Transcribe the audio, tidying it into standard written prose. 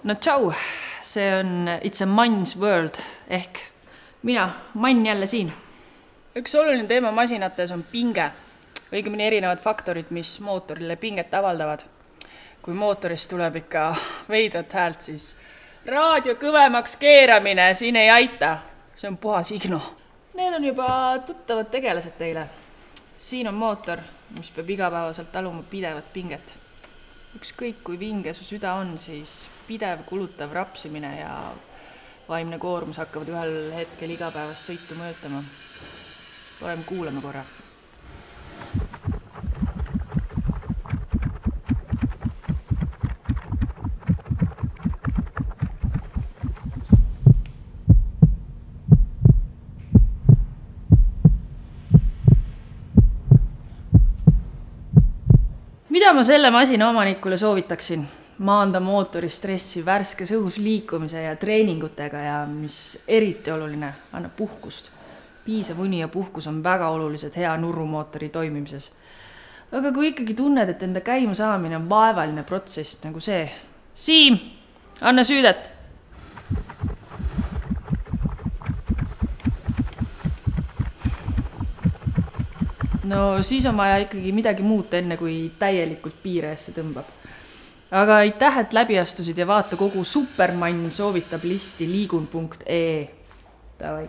No tšau, see on It's a Man's World ehk mina, mann jälle siin. Üks oluline teema masinates on pinge, õigemini erinevad faktorid, mis mootorile pinget avaldavad. Kui mootorist tuleb ikka veidrat häält, siis raadio kõvemaks keeramine siin ei aita. See on puhas igno. Need on juba tuttavad tegelased teile. Siin on mootor, mis peab igapäevaselt taluma pidevat pinget. Ükskõik kui vinge su süda on, siis pidev kulutav rapsimine ja vaimne koormus hakkavad ühel hetkel igapäevast sõitu mõjutama. Parem kuulame korra. Mida ma selle masina omanikule soovitaksin? Maanda mootori stressi värskes õhus liikumise ja treeningutega ja mis eriti oluline, annab puhkust. Piisav uni ja puhkus on väga olulised hea nurrumootori toimimises. Aga kui ikkagi tunned, et enda käima saamine on vaevaline protsess nagu see. Siim, anna süüdet! No siis on vaja ikkagi midagi muuta enne, kui täielikult piireesse tõmbab. Aga aitäh, et läbi astusid ja vaata kogu Supermann soovitab listi liigun.ee. Davai.